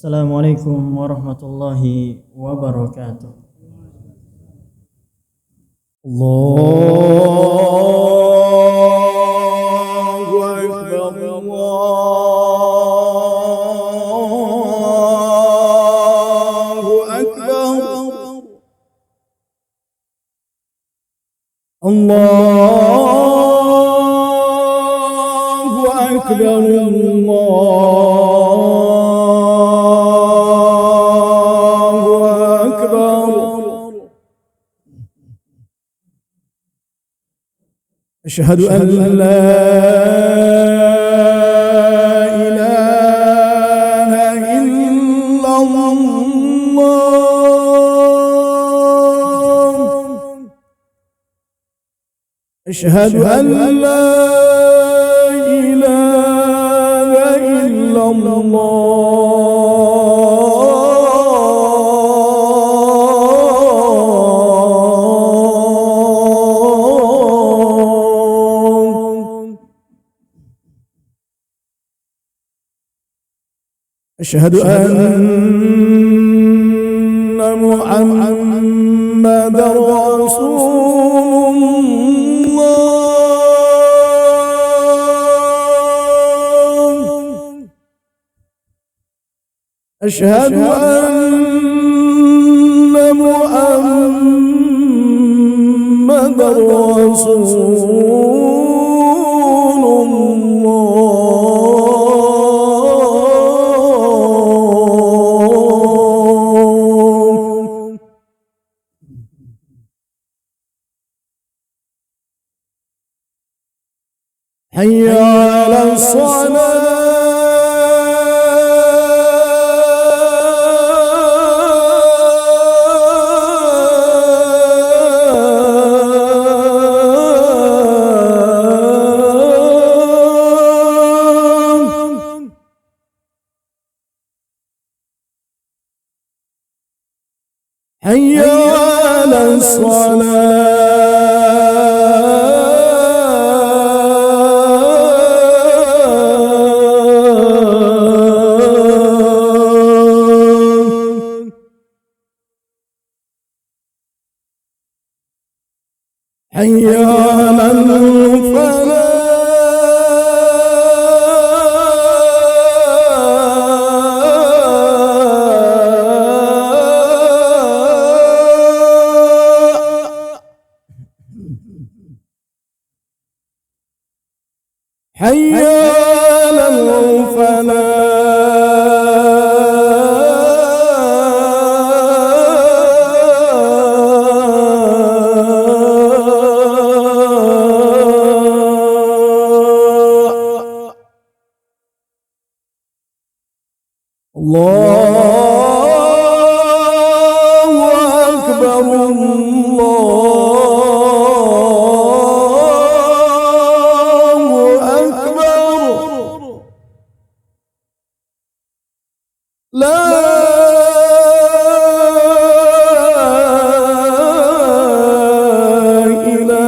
Assalamualaikum warahmatullahi wabarakatuh. Allahu Akbar, Allahu Akbar, Allahu Akbar, أشهد أن لا إله إلا الله، أشهد أن لا إله إلا الله. أشهد أن محمدًا رسول الله، أشهد أن محمدًا رسول حي على الصلاة، حي على الصلاة. حي على الفلاح. حي على الفلاح. الله أكبر، الله أكبر، لا إله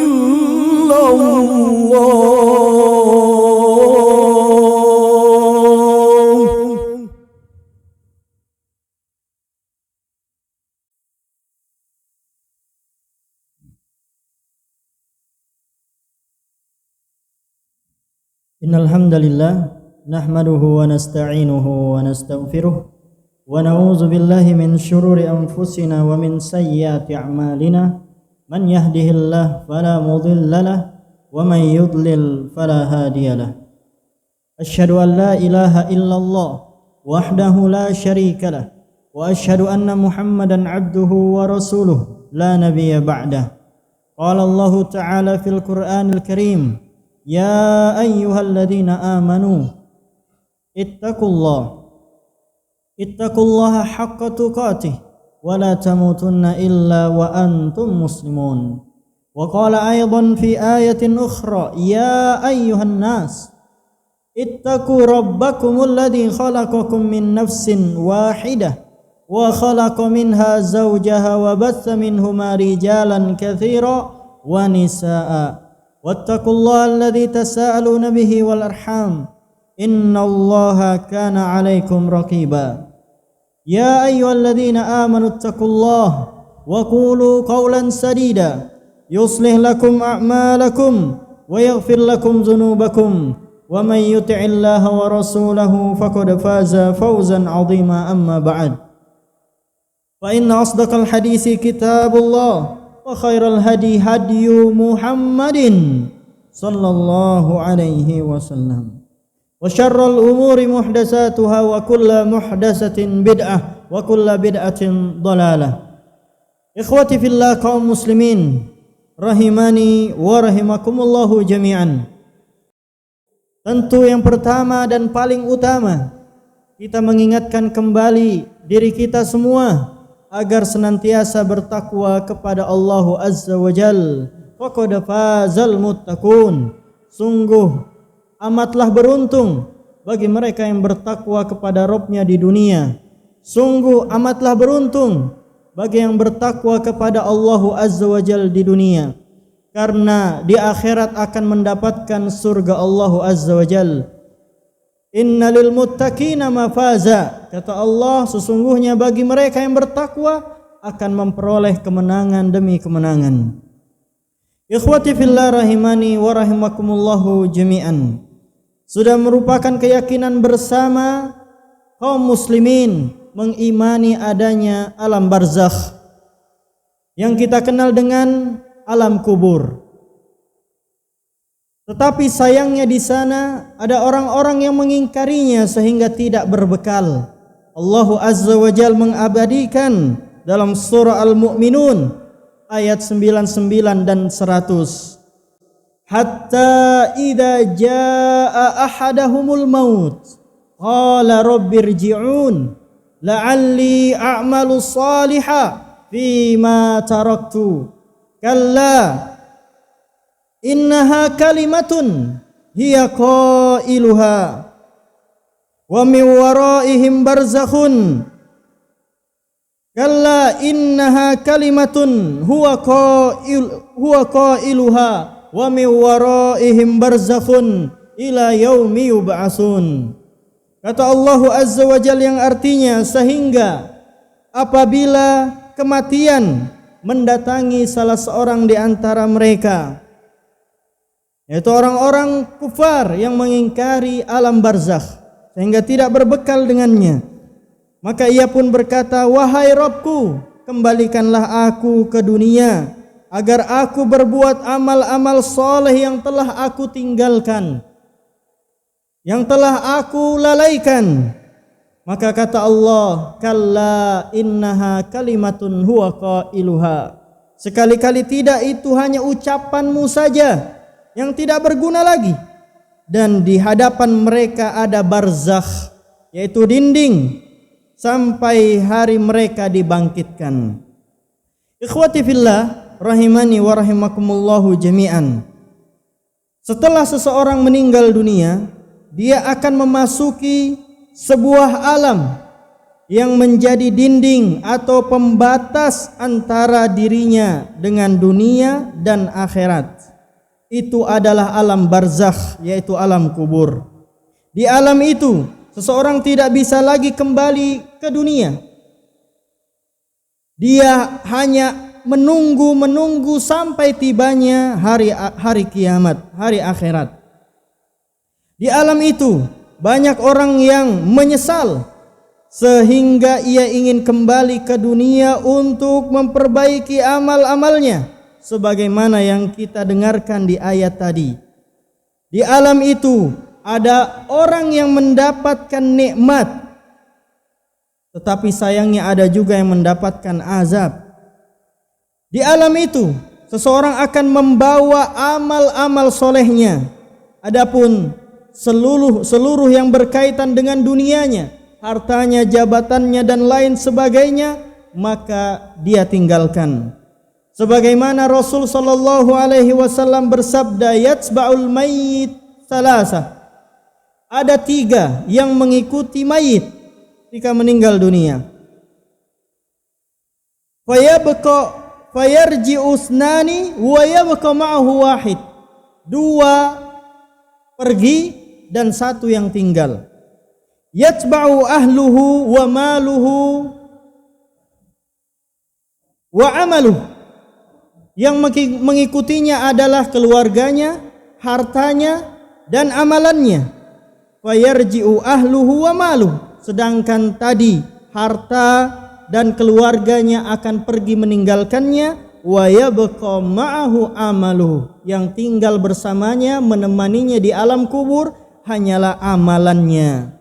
إلا الله. Innal hamdalillah nahmaduhu wa nasta'inuhu wa nastaghfiruh wa na'udzu billahi min shururi anfusina wa min sayyiati a'malina. Man yahdihillahu fala mudilla lahu wa man yudlil fala hadiyalah. Asyhadu an la ilaha illallah wahdahu la syarika lah wa asyhadu anna Muhammadan 'abduhu wa rasuluh la nabiyya ba'dah. Qala Allah ta'ala fil Qur'anil Karim, ya ayyuhalladzina amanu ittaqullaha haqqa tuqatih wa la tamutunna illa wa antum muslimun. Wa qala aidan fi ayatin ukhra, ya ayyuhan nas ittaqu rabbakumul ladzi khalaqakum min nafsin wahidah wa khalaqa minha zawjaha wa batha minhuma rijalan katsira wa nisaa. Wattaqullaha alladzi tasaaluna bihi wal arham innallaha kana 'alaikum raqiba. Ya ayyuhalladzina amanu taqullaha wa qulu qawlan sadida yuslih lakum a'malakum wa yaghfir lakum dhunubakum wa man yuti'illaha wa rasulahu faqad faza fawzan 'azima. Amma ba'd, fa inna asdaqal hadisi kitabullah wa khairal hadi hadyu Muhammadin sallallahu alaihi wasallam wa syarrul umuri muhdatsatuha wa kullu muhdatsatin bid'ah wa kullu bid'atin dhalalah. Ikhwati fillah kaum muslimin rahimani wa rahimakumullahu jami'an. Tentu yang pertama dan paling utama, kita mengingatkan kembali diri kita semua agar senantiasa bertakwa kepada Allah Azza wa Jal. Faqad fazal muttaqun. Sungguh amatlah beruntung bagi mereka yang bertakwa kepada Rabb-Nya di dunia. Sungguh amatlah beruntung bagi yang bertakwa kepada Allah Azza wa Jal di dunia, karena di akhirat akan mendapatkan surga Allah Azza wa Jal. Innalil muttaqina mafaza, kata Allah, sesungguhnya bagi mereka yang bertakwa akan memperoleh kemenangan demi kemenangan. Ikhwati fillah rahimani wa rahimakumullahu jami'an. Sudah merupakan keyakinan bersama kaum muslimin mengimani adanya alam barzakh yang kita kenal dengan alam kubur. Tetapi sayangnya di sana ada orang-orang yang mengingkarinya sehingga tidak berbekal. Allah Azza wa Jalla mengabadikan dalam surah Al-Mu'minun ayat 99 dan 100. Hatta idza jaa ahadahumul maut qala rabbirji'un la'alli a'malu shalihan fima taraktu. Kalla innaha kalimatun hiya qailuha wa min waraihim barzakhun. Kalla innaha kalimatun huwa qailuha wa min waraihim barzakhun ila yaumi yub'atsun. Kata Allah Azza wa Jalla yang artinya, sehingga apabila kematian mendatangi salah seorang di antara mereka, yaitu orang-orang kufar yang mengingkari alam barzakh sehingga tidak berbekal dengannya, maka ia pun berkata, wahai Rabbku, kembalikanlah aku ke dunia agar aku berbuat amal-amal soleh yang telah aku tinggalkan, yang telah aku lalaikan. Maka kata Allah, kalla innaha kalimatun huwa qailuha. Sekali-kali tidak, itu hanya ucapanmu saja yang tidak berguna lagi. Dan di hadapan mereka ada barzakh, yaitu dinding, sampai hari mereka dibangkitkan. Ikhwati fillah rahimani wa rahimakumullahu jami'an. Setelah seseorang meninggal dunia, dia akan memasuki sebuah alam yang menjadi dinding atau pembatas antara dirinya dengan dunia dan akhirat. Itu adalah alam barzakh, yaitu alam kubur. Di alam itu seseorang tidak bisa lagi kembali ke dunia. Dia hanya menunggu sampai tibanya hari kiamat, hari akhirat. Di alam itu banyak orang yang menyesal sehingga ia ingin kembali ke dunia untuk memperbaiki amal-amalnya, sebagaimana yang kita dengarkan di ayat tadi. Di alam itu ada orang yang mendapatkan nikmat, tetapi sayangnya ada juga yang mendapatkan azab. Di alam itu seseorang akan membawa amal-amal solehnya, adapun seluruh yang berkaitan dengan dunianya, hartanya, jabatannya dan lain sebagainya, maka dia tinggalkan. Sebagaimana Rasul sallallahu alaihi wasallam bersabda, yatsba'ul mayyit salasa. Ada 3 yang mengikuti mayit ketika meninggal dunia. Fayarji'u usnani wa yabqa ma'ahu wahid. 2 pergi dan satu yang tinggal. Yatba'u ahluhu wa maluhu wa amaluh. Yang mengikutinya adalah keluarganya, hartanya, dan amalannya. Fayarji'u ahluhu wa maluh. Sedangkan tadi harta dan keluarganya akan pergi meninggalkannya. Wa yabqa ma'ahu amaluh. Yang tinggal bersamanya, menemaninya di alam kubur hanyalah amalannya.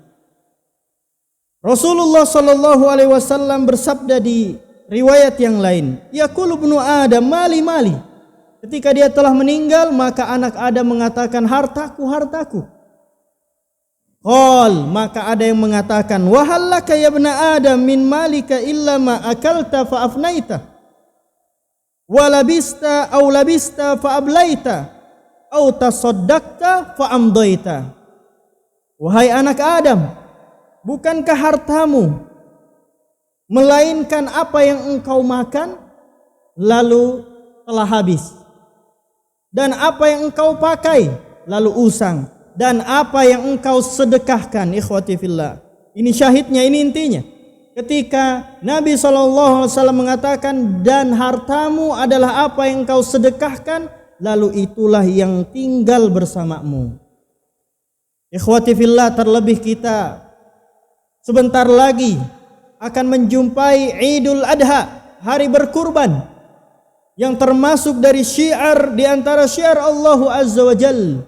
Rasulullah sallallahu alaihi wasallam bersabda di riwayat yang lain, yaqulu ibnu Adam mali mali. Ketika dia telah meninggal, maka anak Adam mengatakan, hartaku, hartaku. Qal, maka ada yang mengatakan, wa hallaka ya ibnu Adam min malika illa ma akalta fa afnaita wa labista aw labista fa ablaita aw tasaddaqta fa amdaita. Wahai anak Adam, bukankah hartamu melainkan apa yang engkau makan lalu telah habis, dan apa yang engkau pakai lalu usang, dan apa yang engkau sedekahkan. Ikhwati fillah, ini syahidnya, ini intinya. Ketika Nabi SAW mengatakan, dan hartamu adalah apa yang engkau sedekahkan, lalu itulah yang tinggal bersamamu. Ikhwati fillah, terlebih kita sebentar lagi akan menjumpai Idul Adha, hari berkurban, yang termasuk dari syiar di antara syiar Allah Azza wa Jalla.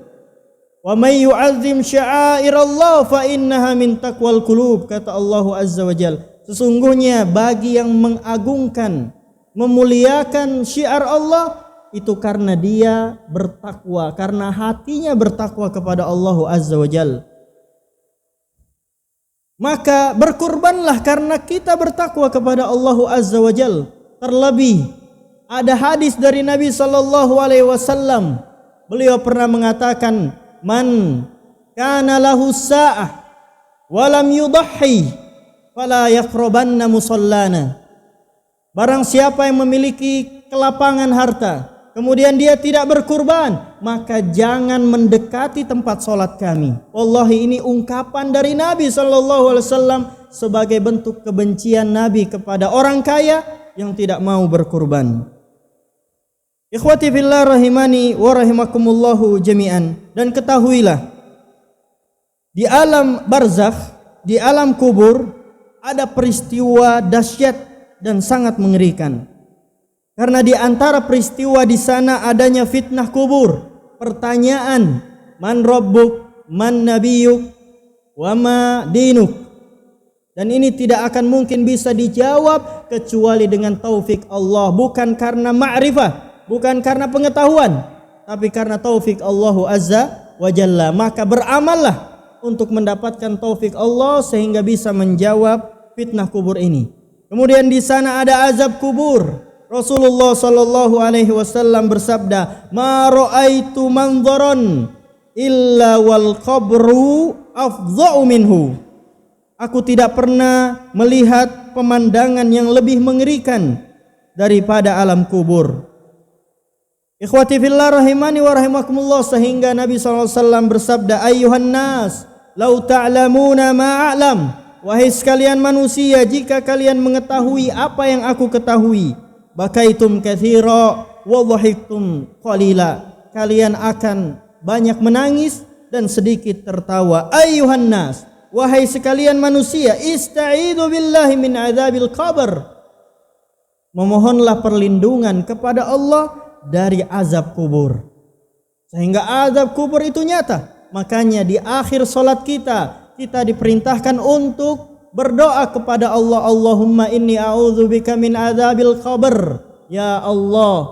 Wa may yu'azzim sya'airallah fa innaha min taqwal qulub, kata Allah Azza wa Jalla. Sesungguhnya bagi yang mengagungkan, memuliakan syiar Allah, itu karena dia bertakwa, karena hatinya bertakwa kepada Allah Azza wa Jalla. Maka berkurbanlah karena kita bertakwa kepada Allah Azza wa Jalla. Terlebih ada hadis dari Nabi sallallahu alaihi wasallam. Beliau pernah mengatakan, man kana lahu sa'ah wa lam yudahhi fala yaqrabanna musallana. Barang siapa yang memiliki kelapangan harta, kemudian dia tidak berkurban, maka jangan mendekati tempat sholat kami. Wallahi, ini ungkapan dari Nabi SAW sebagai bentuk kebencian Nabi kepada orang kaya yang tidak mau berkurban. Ikhwati fillah rahimani wa rahimakumullahu jami'an. Dan ketahuilah, di alam barzakh, di alam kubur, ada peristiwa dahsyat dan sangat mengerikan. Karena di antara peristiwa di sana adanya fitnah kubur, pertanyaan, man rabbuk, man nabiyuk, wa ma dinuk. Dan ini tidak akan mungkin bisa dijawab kecuali dengan taufik Allah, bukan karena ma'rifah, bukan karena pengetahuan, tapi karena taufik Allah Azza wa Jalla. Maka beramallah untuk mendapatkan taufik Allah sehingga bisa menjawab fitnah kubur ini. Kemudian di sana ada azab kubur. Rasulullah sallallahu alaihi wasallam bersabda, "Ma ra'aitu manzaran illa wal qabru afdha'u minhu." Aku tidak pernah melihat pemandangan yang lebih mengerikan daripada alam kubur. Ikhwati fillah rahimani wa rahimakumullah, sehingga Nabi sallallahu alaihi wasallam bersabda, "Ayyuhan nas, law ta'lamuna ma a'lam." Wahai sekalian manusia, jika kalian mengetahui apa yang aku ketahui, bakaitum katsira wa dhahiktum qalila. Kalian akan banyak menangis dan sedikit tertawa. Ayyuhan nas, wahai sekalian manusia, ista'idzu billahi min adzabil qabr. Memohonlah perlindungan kepada Allah dari azab kubur. Sehingga azab kubur itu nyata. Makanya di akhir salat kita diperintahkan untuk berdoa kepada Allah, Allahumma inni a'udzubika min adzabil qabr. Ya Allah,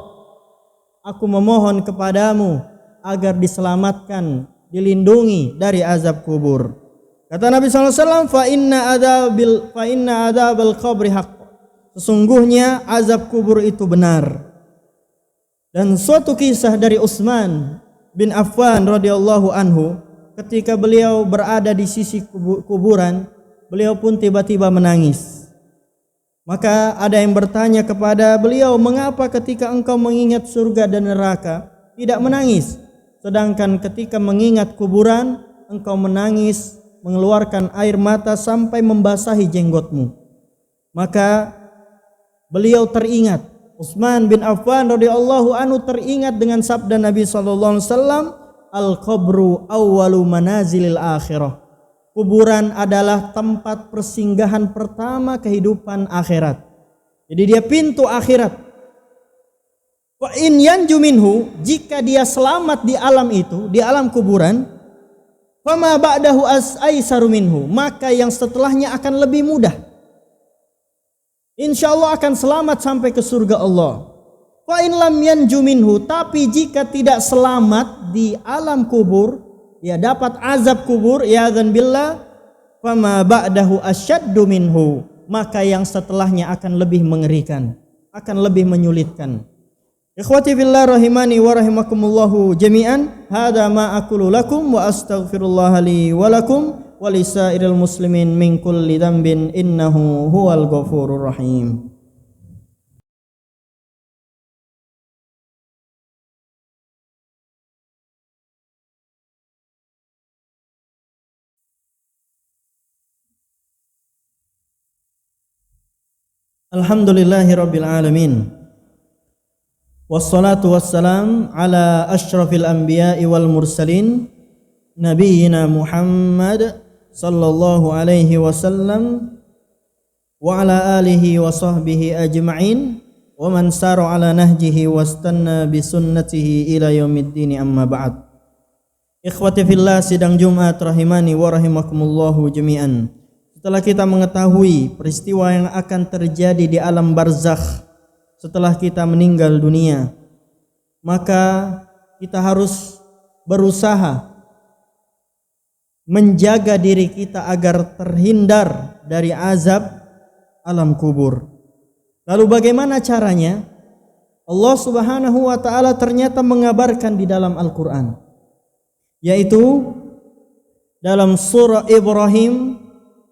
aku memohon kepadamu agar diselamatkan, dilindungi dari azab kubur. Kata Nabi SAW, fa inna adzabil qabri haqq. Sesungguhnya azab kubur itu benar. Dan suatu kisah dari Utsman bin Affan radhiyallahu anhu, ketika beliau berada di sisi kuburan, beliau pun tiba-tiba menangis. Maka ada yang bertanya kepada beliau, mengapa ketika engkau mengingat surga dan neraka tidak menangis, sedangkan ketika mengingat kuburan engkau menangis, mengeluarkan air mata sampai membasahi jenggotmu. Maka beliau teringat, Utsman bin Affan radhiyallahu anhu teringat dengan sabda Nabi sallallahu alaihi wasallam, al-qabru awwalu manazilil akhirah. Kuburan adalah tempat persinggahan pertama kehidupan akhirat. Jadi dia pintu akhirat. Wa in yanju minhu, jika dia selamat di alam itu, di alam kuburan, fama ba'dahu aisaru minhu, maka yang setelahnya akan lebih mudah. Insyaallah akan selamat sampai ke surga Allah. Fa in lam yanju minhu, tapi jika tidak selamat di alam kubur, ya dapat azab kubur, ya dzan billah, fama ba'dahu asyaddu minhu, maka yang setelahnya akan lebih mengerikan, akan lebih menyulitkan. Ikhwati fillah rahimani wa rahimakumullahu jami'an, hadza ma aqulu lakum wa astaghfirullah li wa lakum wa lisairil muslimin min kulli dhanbin innahu huwal ghafurur rahim. Alhamdulillahirabbil alamin. Wassalatu wassalam ala asyrafil anbiya'i wal mursalin nabiyyina Muhammad sallallahu alaihi wasallam wa ala alihi wa sahbihi ajma'in wa man sara ala nahjihi wastanna bi sunnatihi ila yaumiddin, amma ba'd. Ikhwati fillah, sidang Jumat rahimani wa rahimakumullahu jami'an. Setelah kita mengetahui peristiwa yang akan terjadi di alam barzakh setelah kita meninggal dunia, maka kita harus berusaha menjaga diri kita agar terhindar dari azab alam kubur. Lalu bagaimana caranya? Allah Subhanahu wa taala ternyata mengabarkan di dalam Al-Qur'an, yaitu dalam surah Ibrahim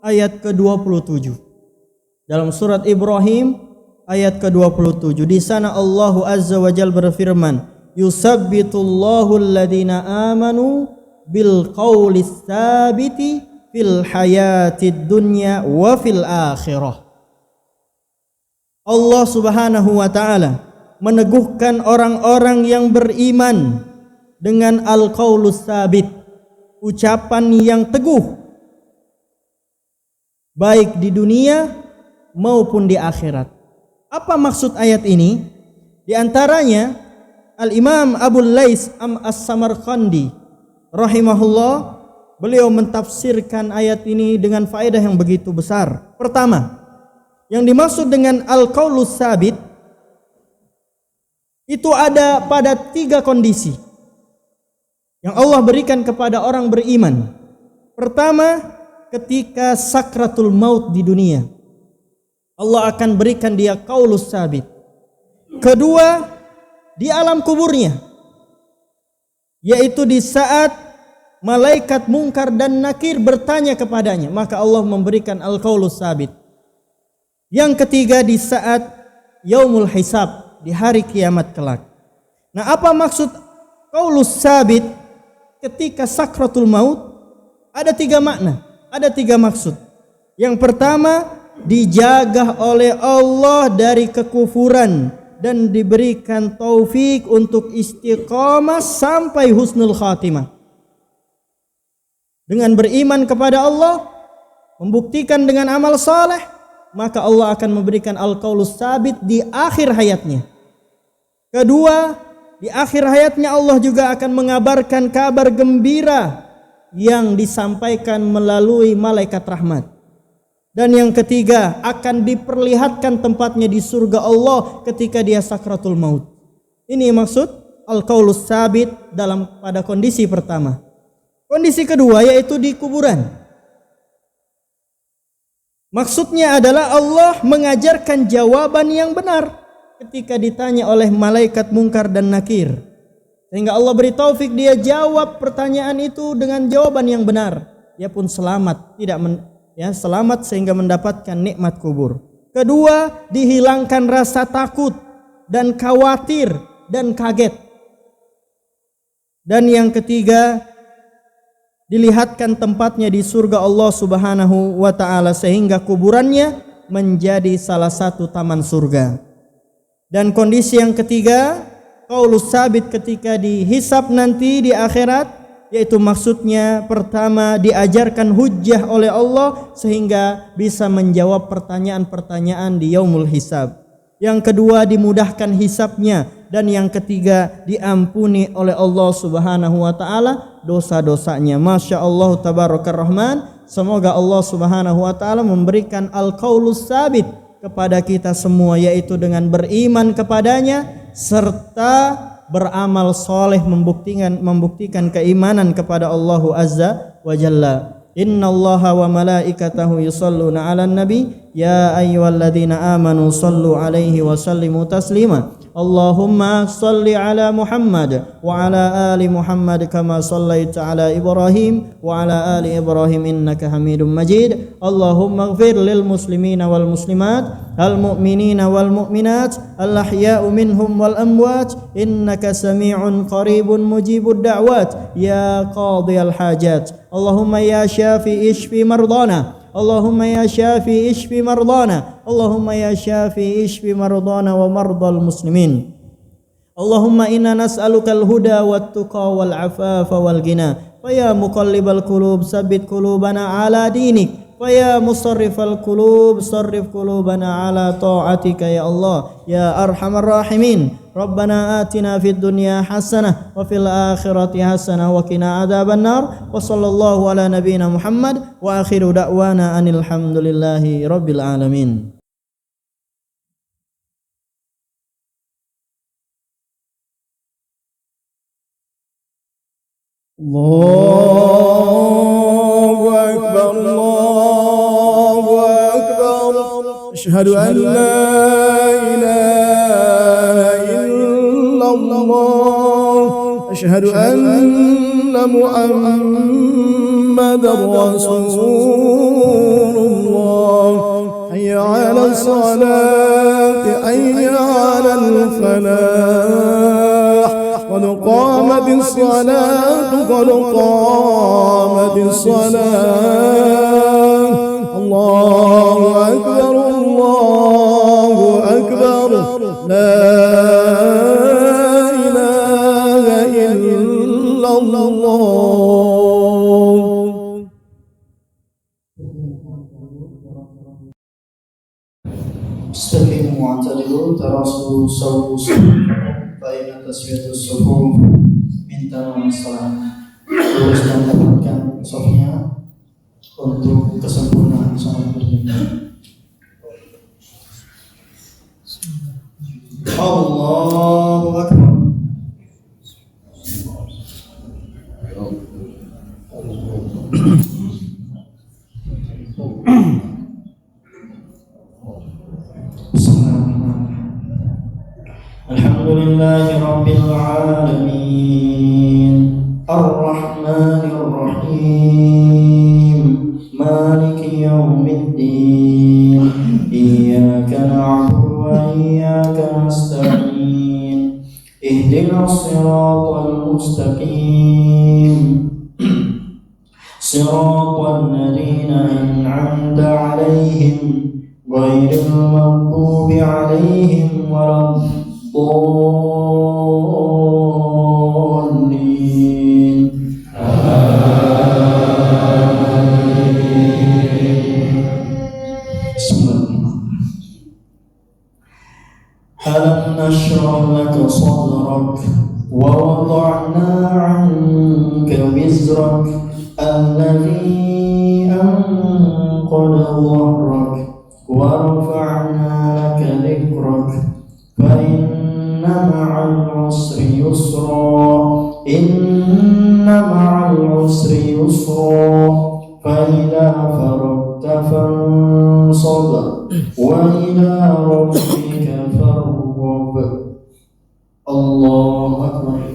ayat ke-27. Dalam surat Ibrahim ayat ke-27, di sana Allah Azza wa Jalla berfirman, yusabbitullahu alladhina amanu bil qawli tsabiti fil hayatid dunya wa fil akhirah. Allah Subhanahu wa taala meneguhkan orang-orang yang beriman dengan al-qaulus tsabit, ucapan yang teguh, baik di dunia maupun di akhirat. Apa maksud ayat ini? Di antaranya Al-Imam Abu Lais As-Samarqandi rahimahullah, beliau mentafsirkan ayat ini dengan faedah yang begitu besar. Pertama, yang dimaksud dengan al-qaulus tsabit itu ada pada 3 kondisi yang Allah berikan kepada orang beriman. Pertama, ketika sakratul maut di dunia, Allah akan berikan dia qaulus tsabit. Kedua, di alam kuburnya, yaitu di saat malaikat mungkar dan nakir bertanya kepadanya, maka Allah memberikan al-qaulus tsabit. Yang ketiga, di saat yaumul hisab, di hari kiamat kelak. Nah, apa maksud qaulus tsabit ketika sakratul maut? Ada 3 makna, ada 3 maksud. Yang pertama, dijaga oleh Allah dari kekufuran dan diberikan taufik untuk istiqamah sampai husnul khatimah. Dengan beriman kepada Allah, membuktikan dengan amal saleh, maka Allah akan memberikan al-qaulus tsabit di akhir hayatnya. Kedua, di akhir hayatnya Allah juga akan mengabarkan kabar gembira yang disampaikan melalui malaikat rahmat. Dan yang ketiga, akan diperlihatkan tempatnya di surga Allah ketika dia sakratul maut. Ini maksud al-qaulus tsabit pada kondisi pertama. Kondisi kedua yaitu di kuburan. Maksudnya adalah Allah mengajarkan jawaban yang benar ketika ditanya oleh malaikat mungkar dan nakir, sehingga Allah beri taufik dia jawab pertanyaan itu dengan jawaban yang benar. Dia pun selamat, selamat sehingga mendapatkan nikmat kubur. Kedua, dihilangkan rasa takut dan khawatir dan kaget. Dan yang ketiga, dilihatkan tempatnya di surga Allah Subhanahu wa taala sehingga kuburannya menjadi salah satu taman surga. Dan kondisi yang ketiga, qaulus sabit ketika dihisab nanti di akhirat, yaitu maksudnya pertama diajarkan hujjah oleh Allah sehingga bisa menjawab pertanyaan-pertanyaan di yaumul hisab. Yang kedua dimudahkan hisabnya, dan yang ketiga diampuni oleh Allah Subhanahu wa taala dosa-dosanya. Masya Allah tabarakar rahman. Semoga Allah Subhanahu wa taala memberikan al-qaulus sabit kepada kita semua, yaitu dengan beriman kepadanya serta beramal soleh membuktikan keimanan kepada Allah Azza wa Jalla. Innallaha wa malaikatahu yusalluna 'alan nabi ya ayyuhalladzina amanu sallu 'alaihi wa sallimu taslima. Allahumma salli 'ala Muhammad wa 'ala ali Muhammad kama sallaita 'ala Ibrahim wa 'ala ali Ibrahim innaka Hamidum Majid. Allahumma ighfir lil muslimina wal muslimat al mu'minina wal mu'minat al ahya'u minhum wal amwat innaka sami'un qaribun mujibud da'wat ya qadiyal hajat. Allahumma ya syafi ishfi mardana. Allahumma ya syafi ishfi mardana. Allahumma ya syafi ishfi mardana wa mardal muslimin. Allahumma inna nas'aluka al-huda wat tuqa wal afafa wal ghina. Fa ya muqallibal qulub tsabbit qulubana ala dinik. Wa musarrifal qulub sarrif qulubana ala ta'atika ya Allah ya arhamar rahimin. Rabbana atina fid dunya hasanah wa fil akhirati hasanah wa qina adzaban nar. Wa sallallahu ala nabiyyina Muhammad wa akhiru da'wana anil hamdulillahi rabbil alamin. Allahu akbar, Allahu akbar. Asyhadu an la ilaha illallah. Asyhadu anna Muhammadar Rasulullah. Hayya 'alas salati, hayya 'alal falah. قد قامت الصلاة قد قامت الصلاة. الله أكبر الله أكبر لا إله إلا الله. استقيموا واعتدلوا تراصوا سووا Baina taswiyatus suhuf minta masalah terus mendapatkan sofnya untuk kesempurnaan salat berjamaah. Allahu akbar. Alhamdulillahi rabbil alamin ar-rahmanir rahim maliki yaumiddin iyyaka na'budu wa iyyaka nasta'in ihdinas siratal mustaqim siratal ladzina an'amta 'alaihim ghairil maghdubi 'alaihim waladdallin. Alam nashrah laka sadrak wa wada'na 'anka wizrak alladhi anqadha dhahrak wa rafa'na laka dhikrak fa inna ma'al usri yusra inna ma'al usri yusra fa idza faragta fansab wa ila rabbika farghab. Allahu akbar.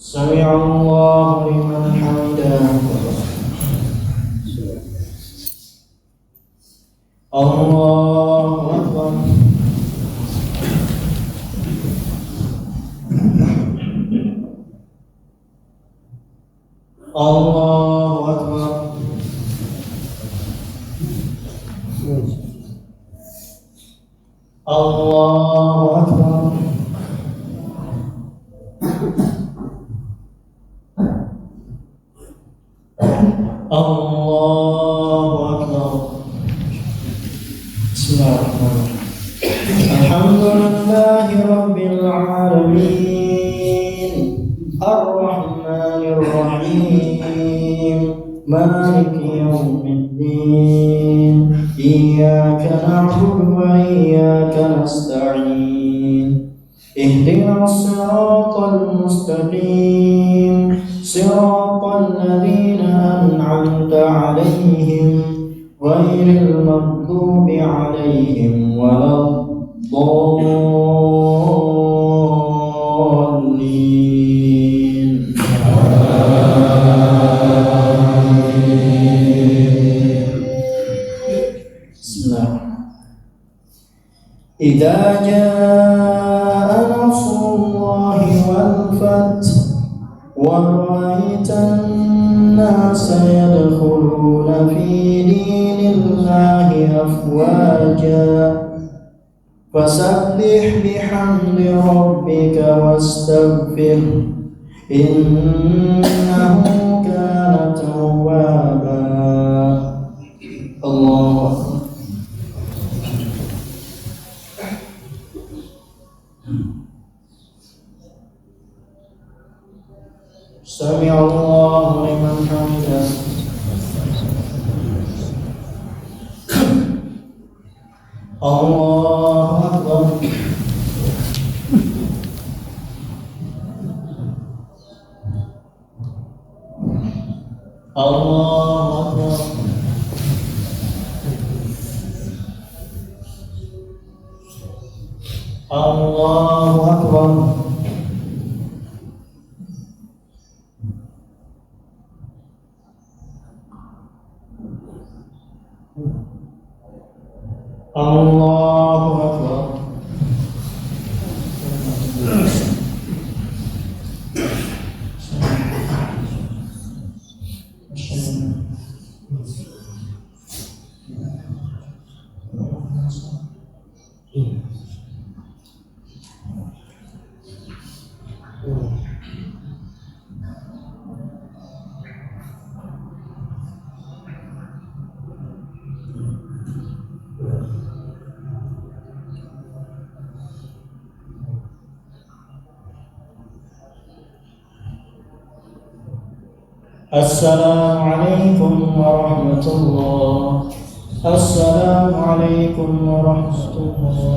Sami'a Allahu liman hamidah. Allahu Allahu Akbar. Allahu Akbar. Bismillahirrahmanirrahim. Alhamdulillahi Rabbil Alamin, Ar-Rahmanir Rahim, Maliki Yawmiddin, Iyyaka na'budu wa iyyaka nasta'in, Ihdinas siratal mustaqim, siratal ladzina an'amta 'alaihim ghairil maghdubi 'alaihim waladdallin. Bismillah. Idza jaa nasrullahi wal fath wa ra'aitan nasa yadkhuluna fi dinillahi afwaja fasabbih bihamdi rabbika wastaghfir innahu kana tawwaba. Allahu Akbar. Sami Allahu liman hamidah. Allahu Akbar. Allahu Akbar. Allahu Akbar. Allahu Akbar. Assalamualaikum warahmatullahi. Assalamualaikum warahmatullahi.